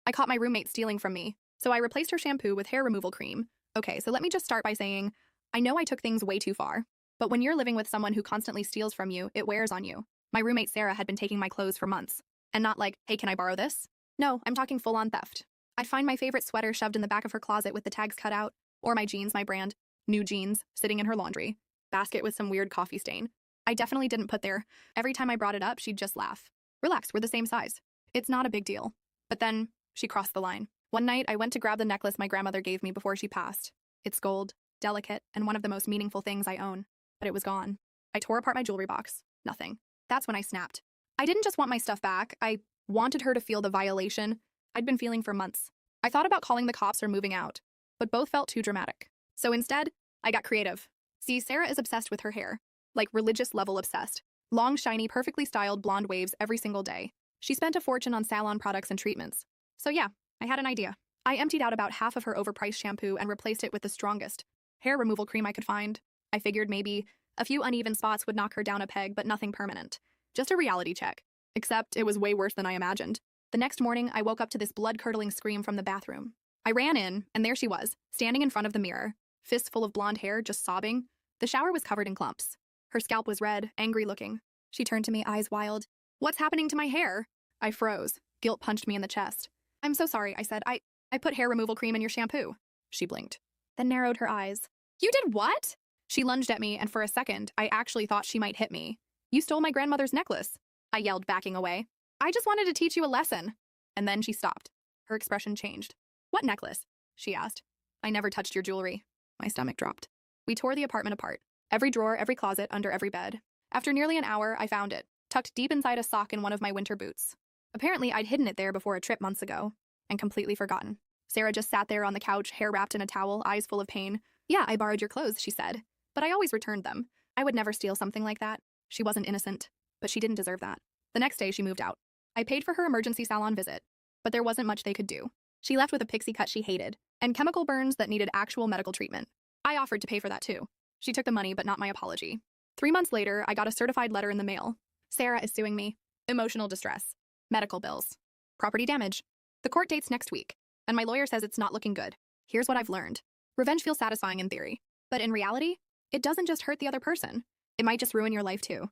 I caught my roommate stealing from me, so I replaced her shampoo with hair removal cream. Okay, so let me just start by saying, I know I took things way too far, but when you're living with someone who constantly steals from you, it wears on you. My roommate Sarah had been taking my clothes for months, and not like, hey, can I borrow this? No, I'm talking full-on theft. I'd find my favorite sweater shoved in the back of her closet with the tags cut out, or my jeans, my brand, new jeans, sitting in her laundry basket with some weird coffee stain. I definitely didn't put there. Every time I brought it up, she'd just laugh. Relax, we're the same size. It's not a big deal. But then, she crossed the line. One night, I went to grab the necklace my grandmother gave me before she passed. It's gold, delicate, and one of the most meaningful things I own. But it was gone. I tore apart my jewelry box. Nothing. That's when I snapped. I didn't just want my stuff back. I wanted her to feel the violation I'd been feeling for months. I thought about calling the cops or moving out, but both felt too dramatic. So instead, I got creative. See, Sarah is obsessed with her hair. Like religious level obsessed. Long, shiny, perfectly styled blonde waves every single day. She spent a fortune on salon products and treatments. So yeah, I had an idea. I emptied out about half of her overpriced shampoo and replaced it with the strongest hair removal cream I could find. I figured maybe a few uneven spots would knock her down a peg, but nothing permanent. Just a reality check. Except it was way worse than I imagined. The next morning, I woke up to this blood-curdling scream from the bathroom. I ran in, and there she was, standing in front of the mirror, fist full of blonde hair, just sobbing. The shower was covered in clumps. Her scalp was red, angry-looking. She turned to me, eyes wild. What's happening to my hair? I froze. Guilt punched me in the chest. I'm so sorry, I said. I put hair removal cream in your shampoo. She blinked, then narrowed her eyes. You did what? She lunged at me, and for a second, I actually thought she might hit me. You stole my grandmother's necklace, I yelled, backing away. I just wanted to teach you a lesson. And then she stopped. Her expression changed. What necklace? She asked. I never touched your jewelry. My stomach dropped. We tore the apartment apart. Every drawer, every closet, under every bed. After nearly an hour, I found it, tucked deep inside a sock in one of my winter boots. Apparently, I'd hidden it there before a trip months ago, and completely forgotten. Sarah just sat there on the couch, hair wrapped in a towel, eyes full of pain. Yeah, I borrowed your clothes, she said. But I always returned them. I would never steal something like that. She wasn't innocent, but she didn't deserve that. The next day, she moved out. I paid for her emergency salon visit, but there wasn't much they could do. She left with a pixie cut she hated, and chemical burns that needed actual medical treatment. I offered to pay for that too. She took the money, but not my apology. 3 months later, I got a certified letter in the mail. Sarah is suing me. Emotional distress. Medical bills. Property damage. The court date's next week, and my lawyer says it's not looking good. Here's what I've learned. Revenge feels satisfying in theory, but in reality, it doesn't just hurt the other person. It might just ruin your life too.